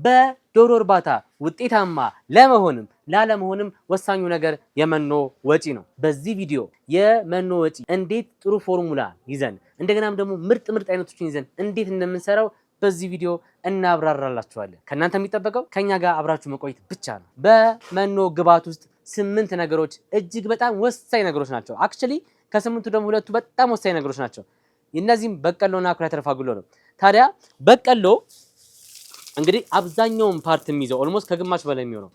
በዶሮ እርባታ ውጤታማ ለመሆንም ላለመሆንም ወሳኙ ነገር የመኖ ወጪ ነው። በዚህ ቪዲዮ የመኖ ወጪ እንዴት ጥሩ ፎርሙላ ይዘን እንደገናም ደግሞ ምርጥ አይነቶችን ይዘን እንዴት እንደምንሰራው በዚህ ቪዲዮ እናብራራላችኋለን። ከእናንተ የሚጠበቀው ከኛ ጋር አብራችሁ መቆየት ብቻ ነው። በመኖ ግብዓት ውስጥ 8 ነገሮች እጅግ በጣም ወሳኝ ነገሮች ናቸው። አክቹሊ ከ8ቱ ደግሞ 2ቱ በጣም ወሳኝ ነገሮች ናቸው። እነዚህም በቀሎና አኩሪ አተር ፋጉሎ ነው። ታዲያ በቀሎ እንግዲህ አብዛኛውን ፓርት የሚይዘው ኦልሞስት ከግማሽ በላይ የሚሆነው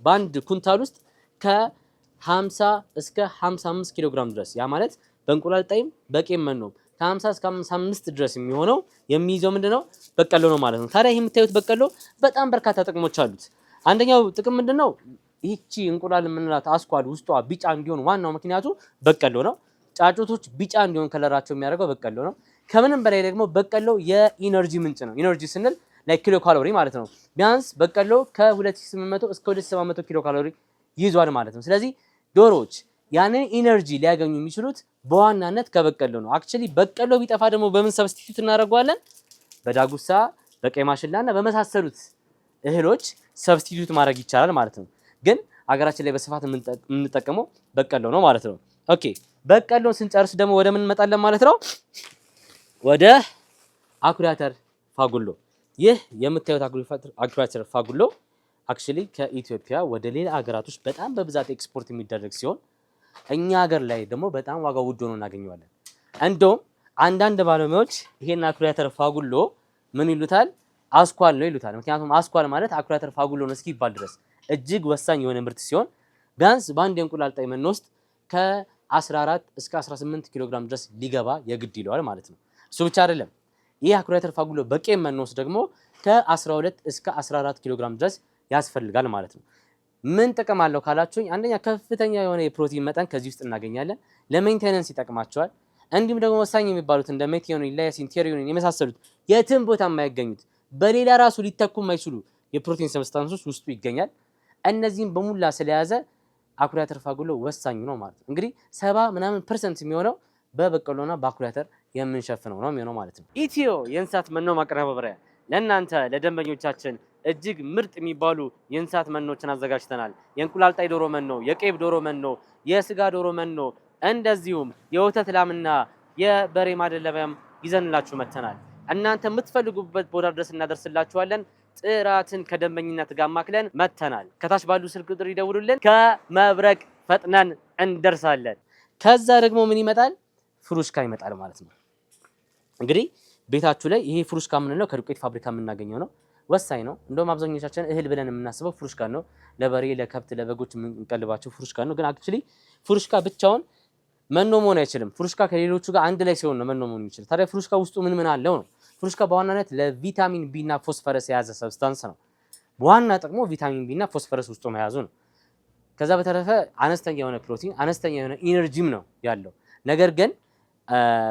በአንድ ኩንታል ውስጥ ከ50 እስከ 55 ኪሎ ግራም ድረስ ያ ማለት በእንቁላል ጣይም በቄም መኖ ከ50 እስከ 55 ድረስ የሚሆነው የሚይዘው ምንድነው በቀሎ ነው ማለት ነው። ታዲያ ይሄ የምታዩት በቀሎ በጣም በርካታ ጥቅሞች አሉት። አንደኛው ጥቅም ምንድነው? ይህቺ እንቁላል የምንላት አስኳል ውስጧ ቢጫ እንዲሆን ዋናው ምክንያቱ በቀሎ ነው። ጫጩቶች ቢጫ እንዲሆን ከለራቸው የሚያደርገው በቀሎ ነው። ከምንም በላይ ደግሞ በቀሎ የኢነርጂ ምንጭ ነው። ኢነርጂ ስንል ኪሎ ካሎሪ ማለት ነው። ቢያንስ በቀሎ ከ2800 እስከ 2700 ኪሎ ካሎሪ ይዟል ማለት ነው። ስለዚህ ዶሮዎች ያንን ኢነርጂ ሊያገኙ የሚችሉት በዋናነት ከበቀሎ ነው። አክቹሊ በቀሎ ቢጠፋ ደግሞ በምን ሰብስቲቲዩት እናደርገዋለን? በዳጉሳ በቀይ ማሽላና በመሳሰሉት እህሎች ሰብስቲቲዩት ማድረግ ይቻላል ማለት ነው። ግን ሀገራችን ላይ በስፋት የምንጠቀመው በቀሎ ነው ማለት ነው። ኦኬ በቀሎን ስንጨርስ ደግሞ ወደ ምን እንመጣለን ማለት ነው? ወደ አኩሪ አተር ፋጉሎ። ይህ የምታዩት አኩሪ አተር ፋጉሎ አክቹሊ ከኢትዮጵያ ወደ ሌላ ሀገራቶች በጣም በብዛት ኤክስፖርት የሚደረግ ሲሆን እኛ ሀገር ላይ ደግሞ በጣም ዋጋው ውድ ሆኖ እናገኘዋለን። እንደውም አንዳንድ ባለሙያዎች ይሄን አኩሪ አተር ፋጉሎ ምን ይሉታል? አስኳል ነው ይሉታል። ምክንያቱም አስኳል ማለት አኩሪ አተር ፋጉሎ ነው እስኪባል ድረስ እጅግ ወሳኝ የሆነ ምርት ሲሆን ቢያንስ በአንድ የእንቁላል ጣይ መኖ ውስጥ ከ14 እስከ 18 ኪሎ ግራም ድረስ ሊገባ የግድ ይለዋል ማለት ነው። እሱ ብቻ አይደለም። ይህ አኩሪ አተር ፋጉሎ በቄም መኖ ውስጥ ደግሞ ከ12 እስከ 14 ኪሎ ግራም ድረስ ያስፈልጋል ማለት ነው። ምን ጥቅም አለው ካላችሁኝ፣ አንደኛ ከፍተኛ የሆነ የፕሮቲን መጠን ከዚህ ውስጥ እናገኛለን። ለሜንቴናንስ ይጠቅማቸዋል። እንዲሁም ደግሞ ወሳኝ የሚባሉት እንደ ሜቲዮኒን፣ ላይሲን፣ ቴሪዮኒን የመሳሰሉት የትም ቦታ የማይገኙት በሌላ ራሱ ሊተኩ የማይችሉ የፕሮቲን ሰብስታንሶች ውስጡ ይገኛል። እነዚህም በሙላ ስለያዘ አኩሪ አተር ፋጉሎ ወሳኝ ነው ማለት ነው። እንግዲህ 70% የሚሆነው በበቀሎና በአኩሪ አተር የምንሸፍነው ነው የሚሆነው ማለት ነው። ኢትዮ የእንስሳት መኖ ማቀነባበሪያ ለእናንተ ለደንበኞቻችን እጅግ ምርጥ የሚባሉ የእንስሳት መኖችን አዘጋጅተናል። የእንቁላል ጣይ ዶሮ መኖ፣ የቄብ ዶሮ መኖ፣ የስጋ ዶሮ መኖ እንደዚሁም የወተት ላምና የበሬ ማደለቢያም ይዘንላችሁ መተናል። እናንተ የምትፈልጉበት ቦታ ድረስ እናደርስላችኋለን። ጥራትን ከደንበኝነት ጋር ማክለን መተናል። ከታች ባሉ ስልክ ቁጥር ይደውሉልን። ከመብረቅ ፈጥነን እንደርሳለን። ከዛ ደግሞ ምን ይመጣል? ፍሩሽካ ይመጣል ማለት ነው። እንግዲህ ቤታችሁ ላይ ይሄ ፍሩሽካ የምንለው ከዱቄት ፋብሪካ የምናገኘው ነው። ወሳኝ ነው። እንደውም አብዛኞቻችን እህል ብለን የምናስበው ፍሩሽካ ነው። ለበሬ፣ ለከብት፣ ለበጎች የምንቀልባቸው ፍሩሽካ ነው። ግን አክቹሊ ፍሩሽካ ብቻውን መኖ መሆን አይችልም። ፍሩሽካ ከሌሎቹ ጋር አንድ ላይ ሲሆን ነው መኖ መሆን የሚችል። ታዲያ ፍሩሽካ ውስጡ ምን አለው ነው? ፍሩሽካ በዋናነት ለቪታሚን ቢ እና ፎስፈረስ የያዘ ሰብስታንስ ነው። በዋና ጥቅሙ ቪታሚን ቢ እና ፎስፈረስ ውስጡ መያዙ ነው። ከዛ በተረፈ አነስተኛ የሆነ ፕሮቲን፣ አነስተኛ የሆነ ኢነርጂም ነው ያለው። ነገር ግን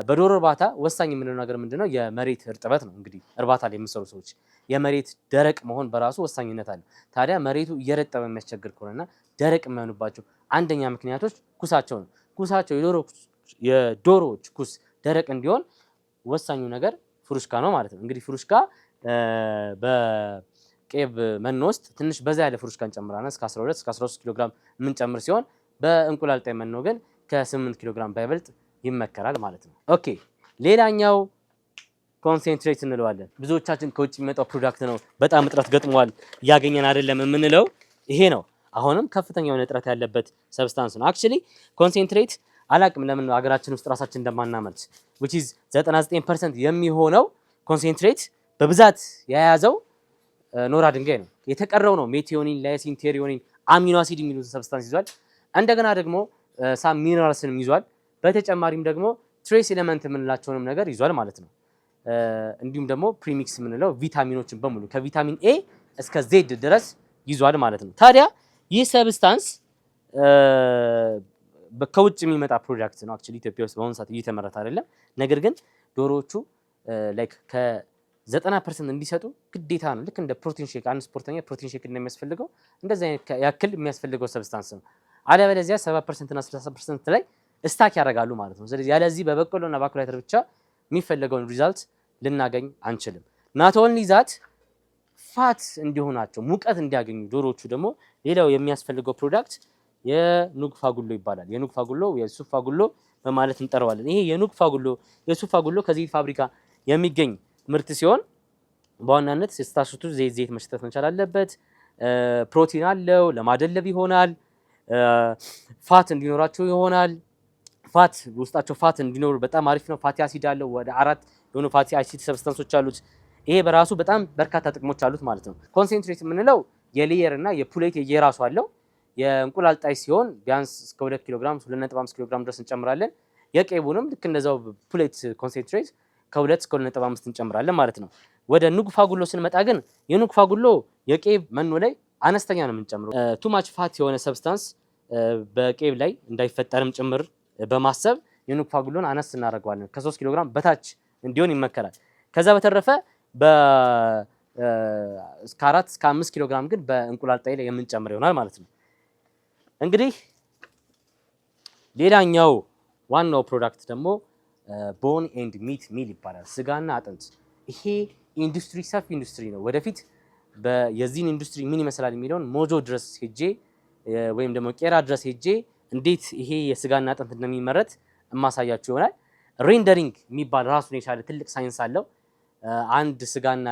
በዶሮ እርባታ ወሳኝ የምንለው ነገር ምንድነው? የመሬት እርጥበት ነው። እንግዲህ እርባታ ላይ የሚሰሩ ሰዎች የመሬት ደረቅ መሆን በራሱ ወሳኝነት አለ። ታዲያ መሬቱ እየረጠበ የሚያስቸግር ከሆነና ደረቅ የሚሆንባቸው አንደኛ ምክንያቶች ኩሳቸው ነው። ኩሳቸው የዶሮዎች ኩስ ደረቅ እንዲሆን ወሳኙ ነገር ፍሩሽካ ነው ማለት ነው። እንግዲህ ፍሩሽካ በቄብ መኖ ውስጥ ትንሽ በዛ ያለ ፍሩሽካ እንጨምራለን። እስከ 12 እስከ 13 ኪሎ ግራም የምንጨምር ሲሆን በእንቁላል ጣይ መኖ ግን ከ8 ኪሎ ግራም ባይበልጥ ይመከራል ማለት ነው። ኦኬ ሌላኛው ኮንሰንትሬት እንለዋለን። ብዙዎቻችን ከውጭ የሚመጣው ፕሮዳክት ነው በጣም እጥረት ገጥሟል እያገኘን አይደለም የምንለው ይሄ ነው። አሁንም ከፍተኛ የሆነ እጥረት ያለበት ሰብስታንስ ነው። አክቹሊ ኮንሰንትሬት አላቅም ለምን ሀገራችን ውስጥ ራሳችን እንደማናመርት which is 99% የሚሆነው ኮንሰንትሬት በብዛት የያዘው ኖራ ድንጋይ ነው። የተቀረው ነው ሜቲዮኒን፣ ላይሲን፣ ቴሪዮኒን፣ አሚኖ አሲድ የሚሉት ሰብስታንስ ይዟል። እንደገና ደግሞ ሳም ሚነራልስንም ይዟል። በተጨማሪም ደግሞ ትሬስ ኤሌመንት የምንላቸውንም ነገር ይዟል ማለት ነው። እንዲሁም ደግሞ ፕሪሚክስ የምንለው ቪታሚኖችን በሙሉ ከቪታሚን ኤ እስከ ዜድ ድረስ ይዟል ማለት ነው። ታዲያ ይህ ሰብስታንስ ከውጭ የሚመጣ ፕሮዳክት ነው። አክቹሊ ኢትዮጵያ ውስጥ በአሁኑ ሰዓት እየተመረተ አይደለም። ነገር ግን ዶሮዎቹ ላይክ ከ90% እንዲሰጡ ግዴታ ነው። ልክ እንደ ፕሮቲን ሼክ አንድ ስፖርተኛ ፕሮቲን ሼክ እንደሚያስፈልገው እንደዛ ያክል የሚያስፈልገው ሰብስታንስ ነው። አለበለዚያ 70% እና 60% ላይ ስታክ ያደርጋሉ ማለት ነው። ስለዚህ ያለዚህ በበቆሎና በአኩሪ አተር ብቻ የሚፈለገውን ሪዛልት ልናገኝ አንችልም። ናት ኦንሊ ዛት ፋት እንዲሆናቸው ሙቀት እንዲያገኙ ዶሮዎቹ ደግሞ ሌላው የሚያስፈልገው ፕሮዳክት የኑግ ፋጉሎ ይባላል። የኑግ ፋጉሎ የሱፍ ፋጉሎ በማለት እንጠራዋለን። ይሄ የኑግ ፋጉሎ የሱፍ ፋጉሎ ከዘይት ፋብሪካ የሚገኝ ምርት ሲሆን በዋናነት ስታሽቱ ዘይት መሽተት መቻል አለበት። ፕሮቲን አለው፣ ለማደለብ ይሆናል፣ ፋት እንዲኖራቸው ይሆናል። ፋት ውስጣቸው ፋት እንዲኖር በጣም አሪፍ ነው። ፋቲ አሲድ አለው፣ ወደ 4 የሆኑ ፋቲ አሲድ ሰብስታንሶች አሉት። ይሄ በራሱ በጣም በርካታ ጥቅሞች አሉት ማለት ነው። ኮንሰንትሬት የምንለው የሌየር እና የፑሌት የየራሱ አለው። የእንቁላል ጣይ ሲሆን ቢያንስ እስከ 2 ኪሎ ግራም 2.5 ኪሎ ግራም ድረስ እንጨምራለን። የቄቡንም ልክ እንደዛው ፑሌት ኮንሰንትሬት ከ2 እስከ 2.5 እንጨምራለን ማለት ነው። ወደ ኑግ ፋጉሎ ስንመጣ ግን የኑግ ፋጉሎ የቄብ መኖ ላይ አነስተኛ ነው የምንጨምረው። ቱማች ፋት የሆነ ሰብስታንስ በቄብ ላይ እንዳይፈጠርም ጭምር በማሰብ የኑግ ፋጉሎን አነስ እናደርገዋለን። ከ3 ኪሎ ግራም በታች እንዲሆን ይመከራል። ከዛ በተረፈ እስከ 4 እስከ 5 ኪሎ ግራም ግን በእንቁላል ጣይ ላይ የምንጨምር ይሆናል ማለት ነው። እንግዲህ ሌላኛው ዋናው ፕሮዳክት ደግሞ ቦን ኤንድ ሚት ሚል ይባላል። ስጋና አጥንት። ይሄ ኢንዱስትሪ ሰፊ ኢንዱስትሪ ነው። ወደፊት የዚህን ኢንዱስትሪ ምን ይመስላል የሚለውን ሞጆ ድረስ ሄጄ ወይም ደግሞ ቄራ ድረስ ሄጄ እንዴት ይሄ የስጋና አጥንት እንደሚመረት እማሳያችሁ ይሆናል። ሬንደሪንግ የሚባል ራሱን የቻለ ትልቅ ሳይንስ አለው። አንድ ስጋና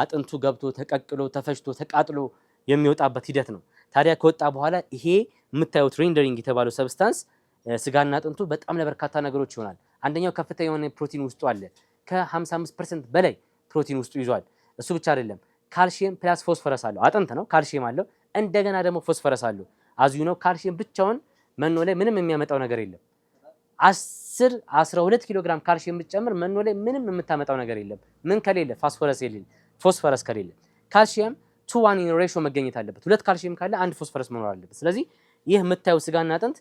አጥንቱ ገብቶ ተቀቅሎ ተፈጭቶ ተቃጥሎ የሚወጣበት ሂደት ነው። ታዲያ ከወጣ በኋላ ይሄ የምታዩት ሬንደሪንግ የተባለው ሰብስታንስ ስጋና አጥንቱ በጣም ለበርካታ ነገሮች ይሆናል። አንደኛው ከፍተኛ የሆነ ፕሮቲን ውስጡ አለ። ከ55% በላይ ፕሮቲን ውስጡ ይዟል። እሱ ብቻ አይደለም፣ ካልሲየም ፕላስ ፎስፈረስ አለው። አጥንት ነው፣ ካልሲየም አለው። እንደገና ደግሞ ፎስፈረስ አለው። አዚዩ ነው ካልሲየም ብቻውን መኖ ላይ ምንም የሚያመጣው ነገር የለም። 12 ኪሎ ግራም ካልሲየም ብትጨምር መኖ ላይ ምንም የምታመጣው ነገር የለም። ምን ከሌለ? ፎስፈረስ ከሌለ። ካልሲየም 2:1 ሬሽዮ መገኘት አለበት። 2 ካልሲየም ካለ 1 ፎስፈረስ መኖር አለበት። ስለዚህ ይህ የምታየው ስጋና አጥንት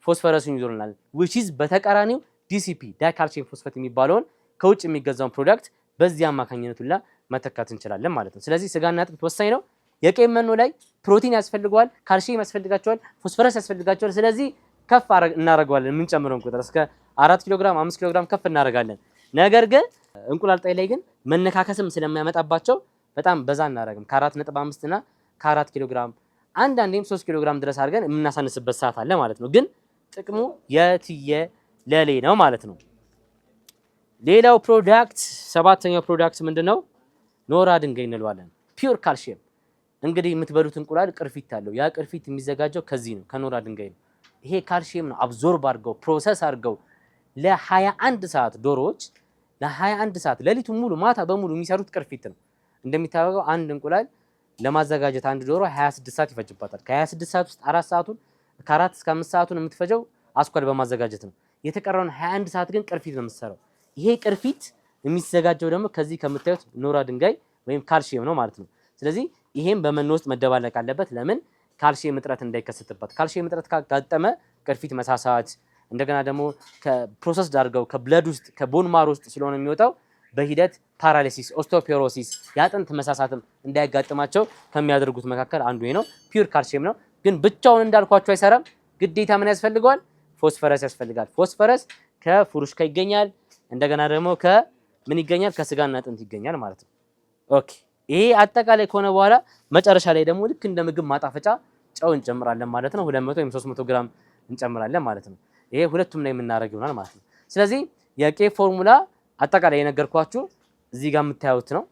ፎስፈረስን ይዞልናል። which is በተቃራኒው ዲሲፒ ዳይካልሲየም ፎስፌት የሚባለውን ከውጭ የሚገዛውን ፕሮዳክት በዚህ አማካኝነት ሁላ መተካት እንችላለን ማለት ነው። ስለዚህ ስጋና አጥንት ወሳኝ ነው። የቄብ መኖ ላይ ፕሮቲን ያስፈልገዋል፣ ካልሲየም ያስፈልጋቸዋል፣ ፎስፈረስ ያስፈልጋቸዋል። ስለዚህ ከፍ እናደርገዋለን። የምንጨምረውን ቁጥር እስከ 4 ኪሎ ግራም 5 ኪሎ ግራም ከፍ እናደርጋለን። ነገር ግን እንቁላል ጣይ ላይ ግን መነካከስም ስለማያመጣባቸው በጣም በዛ እናደርግም። ከ4.5 እና ከ4 ኪሎ ግራም አንዳንዴም 3 ኪሎ ግራም ድረስ አድርገን የምናሳንስበት ሰዓት አለ ማለት ነው። ግን ጥቅሙ የትየለሌ ነው ማለት ነው። ሌላው ፕሮዳክት ሰባተኛው ፕሮዳክት ምንድነው? ኖራ ድንጋይ እንለዋለን። ፒውር ካልሲየም። እንግዲህ የምትበሉት እንቁላል ቅርፊት አለው። ያ ቅርፊት የሚዘጋጀው ከዚህ ነው፣ ከኖራ ድንጋይ ነው። ይሄ ካልሲየም ነው አብዞርብ አድርገው ፕሮሰስ አድርገው ለ21 ሰዓት ዶሮዎች ለ21 ሰዓት ሌሊቱን ሙሉ ማታ በሙሉ የሚሰሩት ቅርፊት ነው። እንደሚታወቀው አንድ እንቁላል ለማዘጋጀት አንድ ዶሮ 26 ሰዓት ይፈጅባታል። ከ26 ሰዓት ውስጥ 4 ሰዓቱን ከ4 እስከ 5 ሰዓቱን የምትፈጀው አስኳል በማዘጋጀት ነው። የተቀረውን 21 ሰዓት ግን ቅርፊት ነው የምትሰራው። ይሄ ቅርፊት የሚዘጋጀው ደግሞ ከዚህ ከምታዩት ኖራ ድንጋይ ወይም ካልሲየም ነው ማለት ነው። ስለዚህ ይሄም በመኖ ውስጥ መደባለቅ አለበት። ለምን? ካልሲየም እጥረት እንዳይከሰትበት። ካልሲየም እጥረት ካጋጠመ ቅርፊት መሳሳት፣ እንደገና ደግሞ ከፕሮሰስ ዳርገው ከብለድ ውስጥ ከቦን ማር ውስጥ ስለሆነ የሚወጣው በሂደት ፓራሊሲስ፣ ኦስቲዮፖሮሲስ የአጥንት መሳሳትም እንዳይጋጥማቸው ከሚያደርጉት መካከል አንዱ ነው። ፒውር ካልሲየም ነው። ግን ብቻውን እንዳልኳቸው አይሰራም። ግዴታ ምን ያስፈልገዋል? ፎስፈረስ ያስፈልጋል። ፎስፈረስ ከፍሩሽካ ይገኛል። እንደገና ደግሞ ከምን ይገኛል? ከስጋና አጥንት ይገኛል ማለት ነው። ኦኬ፣ ይሄ አጠቃላይ ከሆነ በኋላ መጨረሻ ላይ ደግሞ ልክ እንደ ምግብ ማጣፈጫ ጨው እንጨምራለን ማለት ነው። 200 ወይም 300 ግራም እንጨምራለን ማለት ነው። ይሄ ሁለቱም ላይ የምናደርግ ይሆናል ማለት ነው። ስለዚህ የቄብ ፎርሙላ አጠቃላይ የነገርኳችሁ እዚህ ጋር የምታዩት ነው።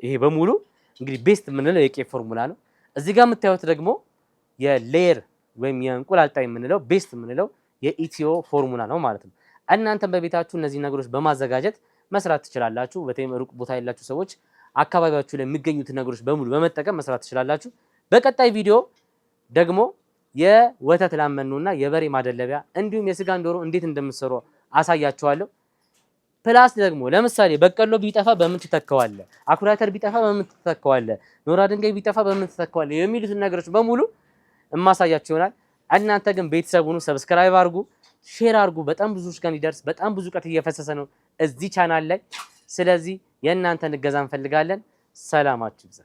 ይሄ በሙሉ እንግዲህ ቤስት የምንለው የቄብ ፎርሙላ ነው። እዚህ ጋር የምታዩት ደግሞ የሌየር ወይም የእንቁላል ጣይ የምንለው ቤስት የምንለው የኢትዮ ፎርሙላ ነው ማለት ነው። እናንተም በቤታችሁ እነዚህ ነገሮች በማዘጋጀት መስራት ትችላላችሁ። በተለይም ሩቅ ቦታ ያላችሁ ሰዎች አካባቢያችሁ ላይ የሚገኙት ነገሮች በሙሉ በመጠቀም መስራት ትችላላችሁ። በቀጣይ ቪዲዮ ደግሞ የወተት ላም መኖና የበሬ ማደለቢያ እንዲሁም የስጋን ዶሮ እንዴት እንደምትሰሩ አሳያችኋለሁ። ፕላስ ደግሞ ለምሳሌ በቀሎ ቢጠፋ በምን ትተካዋለህ፣ አኩሪ አተር ቢጠፋ በምን ትተካዋለህ፣ ኖራ ድንጋይ ቢጠፋ በምን ትተካዋለህ የሚሉትን ነገሮች በሙሉ እማሳያችሁ ይሆናል። እናንተ ግን ቤተሰቡን ሰብስክራይብ አድርጉ፣ ሼር አድርጉ። በጣም ብዙዎች ጋር እንዲደርስ በጣም ብዙ እውቀት እየፈሰሰ ነው እዚህ ቻናል ላይ። ስለዚህ የእናንተን እገዛ እንፈልጋለን። ሰላማችሁ ይብዛ።